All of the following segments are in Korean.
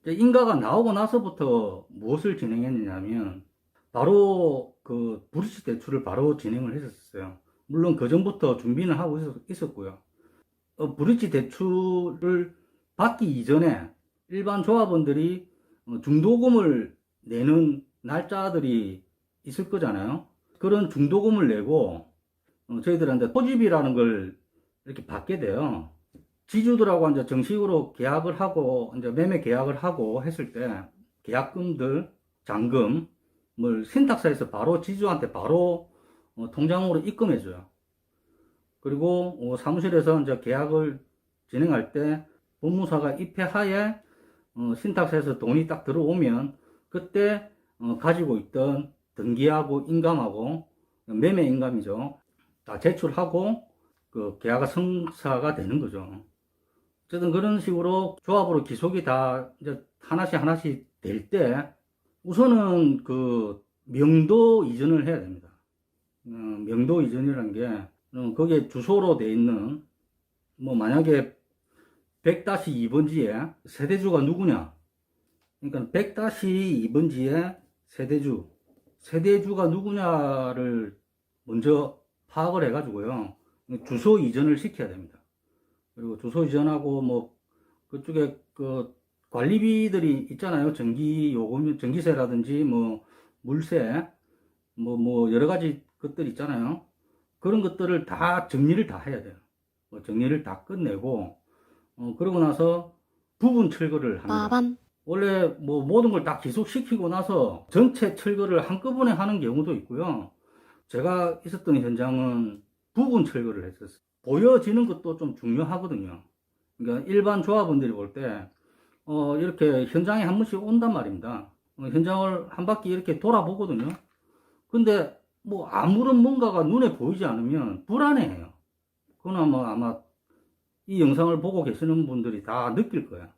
인가가 나오고 나서부터 무엇을 진행했느냐면 바로 그 브릿지 대출을 바로 진행을 했었어요. 물론 그 전부터 준비는 하고 있었고요. 브릿지 대출을 받기 이전에 일반 조합원들이 중도금을 내는 날짜들이 있을 거잖아요. 그런 중도금을 내고 저희들한테 토집이라는 걸 이렇게 받게 돼요. 지주들하고 이제 정식으로 계약을 하고 이제 매매 계약을 하고 했을 때 계약금들, 잔금을 신탁사에서 바로 지주한테 바로 통장으로 입금해줘요. 그리고 사무실에서 이제 계약을 진행할 때 법무사가 입회하에 신탁사에서 돈이 딱 들어오면 그때 가지고 있던 등기하고 인감하고 매매 인감이죠. 다 제출하고 그 계약가 성사가 되는 거죠. 어쨌든 그런 식으로 조합으로 기속이 다 이제 하나씩 될 때 우선은 그 명도 이전을 해야 됩니다. 명도 이전이라는 게 거기에 주소로 돼 있는 뭐 만약에 100-2번지에 세대주가 누구냐, 그러니까 100-2번지에 세대주가 누구냐를 먼저 파악을 해가지고요, 주소 이전을 시켜야 됩니다. 그리고 주소 이전하고 뭐 그쪽에 그 관리비들이 있잖아요. 전기 요금, 전기세라든지 뭐 물세, 뭐 여러 가지 것들 있잖아요. 그런 것들을 다 정리를 다 해야 돼요. 정리를 다 끝내고 그러고 나서 부분 철거를 합니다. 빠밤. 원래 뭐 모든 걸 다 기속시키고 나서 전체 철거를 한꺼번에 하는 경우도 있고요. 제가 있었던 현장은 부분 철거를 했었어요. 보여지는 것도 좀 중요하거든요. 그러니까 일반 조합원들이 볼 때 이렇게 현장에 한 번씩 온단 말입니다. 현장을 한 바퀴 이렇게 돌아보거든요. 근데 뭐 아무런 뭔가가 눈에 보이지 않으면 불안해해요. 그건 아마 이 영상을 보고 계시는 분들이 다 느낄 거예요.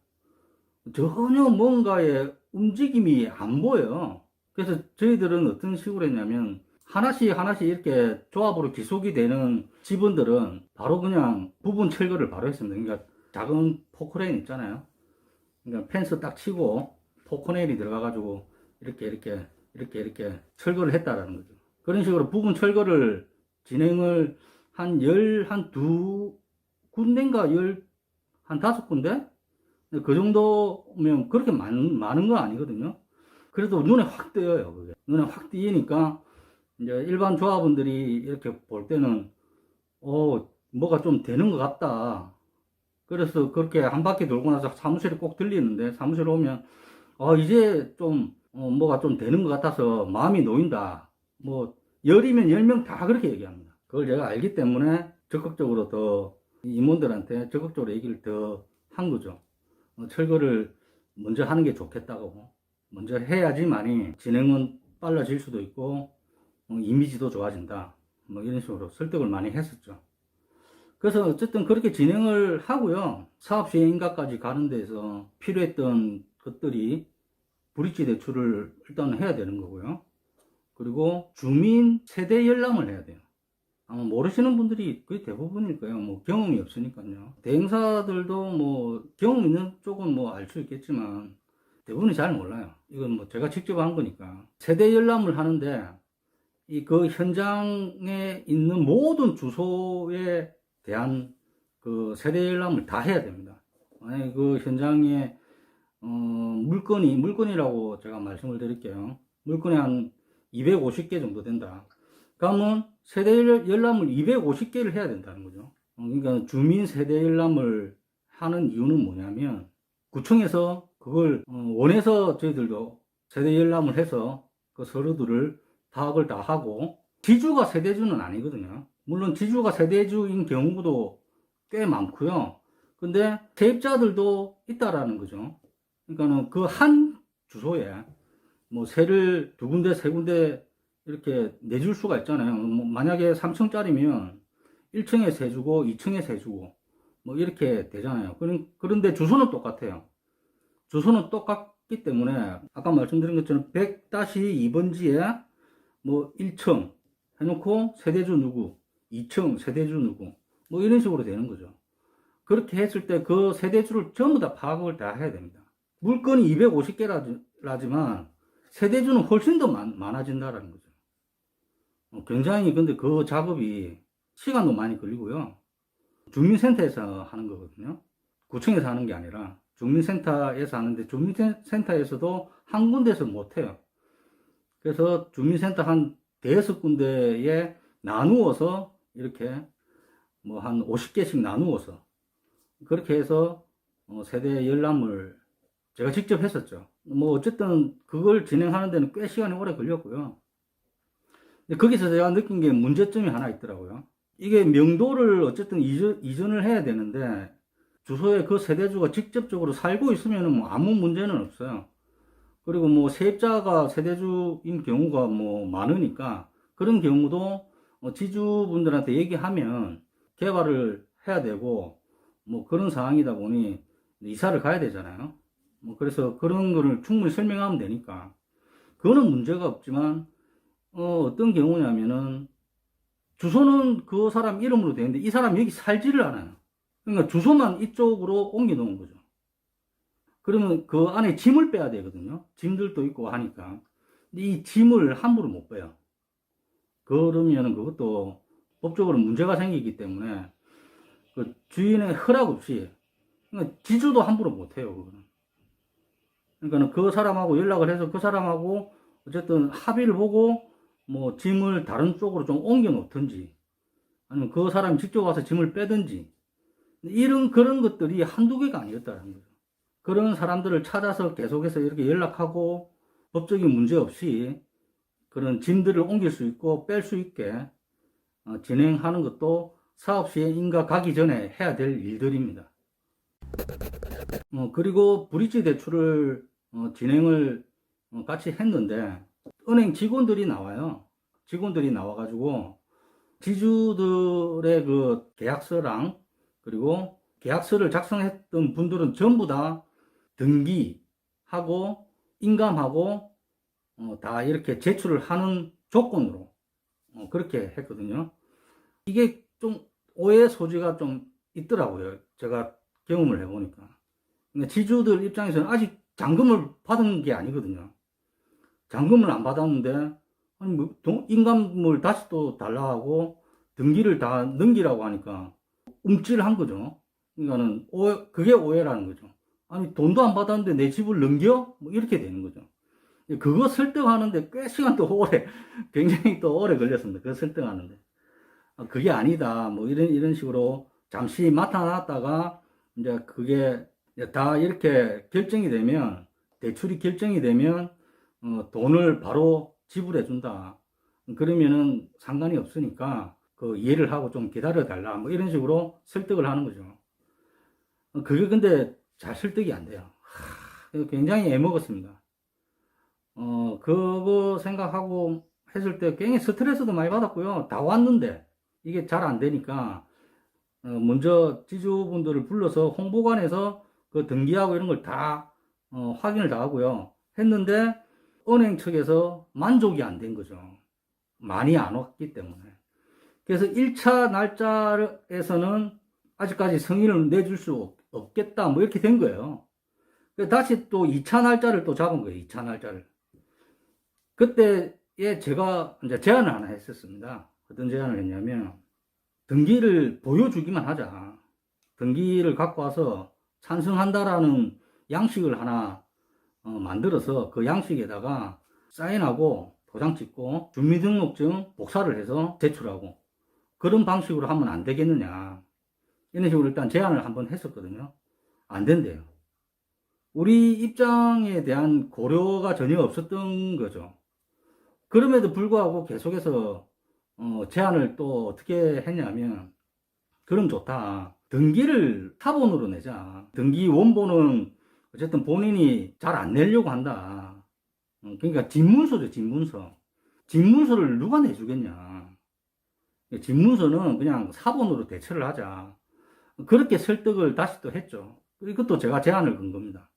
전혀 뭔가의 움직임이 안 보여요. 그래서 저희들은 어떤 식으로 했냐면 하나씩 이렇게 조합으로 기속이 되는 직원들은 바로 그냥 부분 철거를 바로 했습니다. 그러니까 작은 포크레인 있잖아요. 그러니까 펜스 딱 치고 포크레인이 들어가가지고 이렇게 철거를 했다라는 거죠. 그런 식으로 부분 철거를 진행을 한두 군데인가 한 5군데? 그 정도면 그렇게 많은 건 아니거든요. 그래도 눈에 확 띄어요, 그게. 눈에 확 띄니까 이제 일반 조합원들이 이렇게 볼 때는 뭐가 좀 되는 것 같다. 그래서 그렇게 한 바퀴 돌고 나서 사무실에 꼭 들리는데, 사무실에 오면 이제 좀 뭐가 좀 되는 것 같아서 마음이 놓인다. 뭐 열이면 10명 다 그렇게 얘기합니다. 그걸 제가 알기 때문에 적극적으로 더 임원들한테 적극적으로 얘기를 더 한 거죠. 철거를 먼저 하는 게 좋겠다고. 먼저 해야지만이 진행은 빨라질 수도 있고 이미지도 좋아진다. 뭐 이런 식으로 설득을 많이 했었죠. 그래서 어쨌든 그렇게 진행을 하고요. 사업 시행인가까지 가는 데서 필요했던 것들이 브릿지 대출을 일단 해야 되는 거고요. 그리고 주민 세대 열람을 해야 돼요. 아마 모르시는 분들이 거의 대부분일 거예요. 뭐 경험이 없으니까요. 대행사들도 뭐 경험 있는 쪽은 뭐 알 수 있겠지만 대부분이 잘 몰라요. 이건 뭐 제가 직접 한 거니까. 세대 열람을 하는데 그 현장에 있는 모든 주소에 대한 그 세대 열람을 다 해야 됩니다. 만약에 그 현장에 물건이라고 제가 말씀을 드릴게요. 물건이 한 250개 정도 된다. 그러면 세대 열람을 250개를 해야 된다는 거죠. 그러니까 주민 세대 열람을 하는 이유는 뭐냐면 구청에서 그걸 원해서 저희들도 세대 열람을 해서 그 서류들을 파악을 다 하고, 지주가 세대주는 아니거든요. 물론 지주가 세대주인 경우도 꽤 많고요. 근데 세입자들도 있다라는 거죠. 그러니까는 그 한 주소에 뭐 세를 2군데, 3군데 이렇게 내줄 수가 있잖아요. 뭐 만약에 3층짜리면 1층에 세 주고 2층에 세 주고 뭐 이렇게 되잖아요. 그런데 주소는 똑같아요. 주소는 똑같기 때문에 아까 말씀드린 것처럼 100-2번지에 뭐 1층 해놓고 세대주 누구, 2층 세대주 누구, 뭐 이런 식으로 되는 거죠. 그렇게 했을 때 그 세대주를 전부 다 파악을 다 해야 됩니다. 물건이 250개라지만 세대주는 훨씬 더 많아진다라는 거죠. 굉장히 근데 그 작업이 시간도 많이 걸리고요. 주민센터에서 하는 거거든요. 구청에서 하는 게 아니라 주민센터에서 하는데 주민센터에서도 한 군데서 못 해요. 그래서 주민센터 한 대여섯 군데에 나누어서 이렇게 뭐 한 50개씩 나누어서 그렇게 해서 세대 열람을 제가 직접 했었죠. 뭐 어쨌든 그걸 진행하는 데는 꽤 시간이 오래 걸렸고요. 근데 거기서 제가 느낀 게 문제점이 하나 있더라고요. 이게 명도를 어쨌든 이전을 해야 되는데 주소에 그 세대주가 직접적으로 살고 있으면 뭐 아무 문제는 없어요. 그리고 뭐 세입자가 세대주인 경우가 뭐 많으니까 그런 경우도 지주분들한테 얘기하면 개발을 해야 되고 뭐 그런 상황이다 보니 이사를 가야 되잖아요. 뭐 그래서 그런 거를 충분히 설명하면 되니까 그거는 문제가 없지만 어떤 경우냐면은 주소는 그 사람 이름으로 되는데 이 사람이 여기 살지를 않아요. 그러니까 주소만 이쪽으로 옮겨 놓은 거죠. 그러면 그 안에 짐을 빼야 되거든요. 짐들도 있고 하니까. 근데 이 짐을 함부로 못 빼요. 그러면 그것도 법적으로 문제가 생기기 때문에 그 주인의 허락 없이 그러니까 지주도 함부로 못 해요. 그거는. 그러니까 그 사람하고 연락을 해서 그 사람하고 어쨌든 합의를 보고 뭐 짐을 다른 쪽으로 좀 옮겨 놓든지 아니면 그 사람이 직접 와서 짐을 빼든지 이런 그런 것들이 한두 개가 아니었다는 거죠. 그런 사람들을 찾아서 계속해서 이렇게 연락하고 법적인 문제 없이 그런 짐들을 옮길 수 있고 뺄 수 있게 진행하는 것도 사업 시행인가 가기 전에 해야 될 일들입니다. 그리고 브릿지 대출을 진행을 같이 했는데 은행 직원들이 나와요. 직원들이 나와가지고 지주들의 그 계약서랑 그리고 계약서를 작성했던 분들은 전부 다 등기하고 인감하고 다 이렇게 제출을 하는 조건으로 그렇게 했거든요. 이게 좀 오해 소지가 좀 있더라고요. 제가 경험을 해보니까. 그러니까 지주들 입장에서는 아직 잔금을 받은 게 아니거든요. 잔금을 안 받았는데 아니 뭐 인감을 다시 또 달라 하고 등기를 다 넘기라고 하니까 움찔한 거죠. 그러니까는 그게 오해라는 거죠. 아니 돈도 안 받았는데 내 집을 넘겨? 뭐 이렇게 되는 거죠. 그거 설득하는데 꽤 시간 또 오래 굉장히 또 오래 걸렸습니다. 그거 설득하는데 그게 아니다. 뭐 이런 식으로 잠시 맡아놨다가 이제 그게 다 이렇게 결정이 되면 대출이 결정이 되면 돈을 바로 지불해 준다. 그러면은 상관이 없으니까 그 이해를 하고 좀 기다려 달라. 뭐 이런 식으로 설득을 하는 거죠. 그게 근데 잘 설득이 안 돼요. 굉장히 애먹었습니다. 그거 생각하고 했을 때 굉장히 스트레스도 많이 받았고요. 다 왔는데 이게 잘 안 되니까 먼저 지주분들을 불러서 홍보관에서 그 등기하고 이런 걸 다 확인을 다 하고요. 했는데 은행 측에서 만족이 안 된 거죠. 많이 안 왔기 때문에. 그래서 1차 날짜에서는 아직까지 승인을 내줄 수 없겠다. 뭐 이렇게 된 거예요. 다시 또 2차 날짜를 또 잡은 거예요. 2차 날짜를. 그때에 제가 이제 제안을 하나 했었습니다. 어떤 제안을 했냐면 등기를 보여주기만 하자. 등기를 갖고 와서 찬성한다라는 양식을 하나 만들어서 그 양식에다가 사인하고 도장 찍고 주민등록증 복사를 해서 제출하고 그런 방식으로 하면 안 되겠느냐. 이런 식으로 일단 제안을 한번 했었거든요. 안 된대요. 우리 입장에 대한 고려가 전혀 없었던 거죠. 그럼에도 불구하고 계속해서 제안을 또 어떻게 했냐면 그럼 좋다. 등기를 사본으로 내자. 등기 원본은 어쨌든 본인이 잘 안 내려고 한다. 그러니까 집문서죠, 집문서. 집문서를 누가 내주겠냐. 집문서는 그냥 사본으로 대처를 하자. 그렇게 설득을 다시 또 했죠. 이것도 제가 제안을 건 겁니다.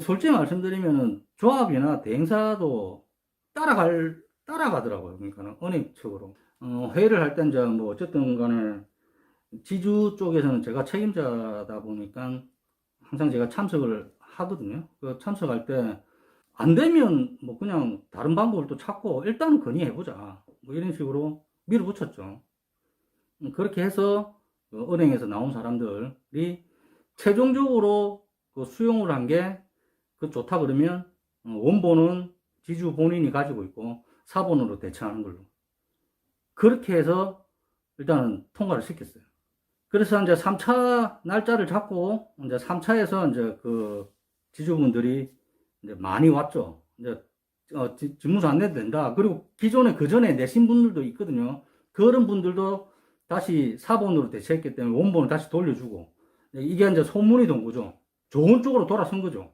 솔직히 말씀드리면 조합이나 대행사도 따라가더라고요. 그러니까 은행 측으로. 회의를 할 땐 이제 뭐 어쨌든 간에 지주 쪽에서는 제가 책임자다 보니까 항상 제가 참석을 하거든요. 그 참석할 때 안 되면 뭐 그냥 다른 방법을 또 찾고 일단은 건의해보자. 뭐 이런 식으로 밀어붙였죠. 그렇게 해서 그 은행에서 나온 사람들이 최종적으로 그 수용을 한 게 그 좋다 그러면 원본은 지주 본인이 가지고 있고 사본으로 대체하는 걸로. 그렇게 해서 일단은 통과를 시켰어요. 그래서 이제 3차 날짜를 잡고 이제 3차에서 이제 그 지주분들이 이제 많이 왔죠. 이제 집무사 안 내도 된다. 그리고 기존에 그 전에 내신 분들도 있거든요. 그런 분들도 다시 사본으로 대체했기 때문에 원본을 다시 돌려주고 이게 이제 소문이 돈 거죠. 좋은 쪽으로 돌아선 거죠.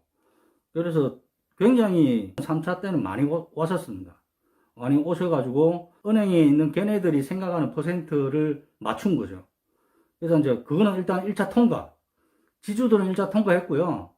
그래서 굉장히 3차 때는 많이 왔었습니다. 많이 오셔가지고 은행에 있는 걔네들이 생각하는 퍼센트를 맞춘 거죠. 그래서 이제 그거는 일단 1차 통과. 지주들은 1차 통과했고요.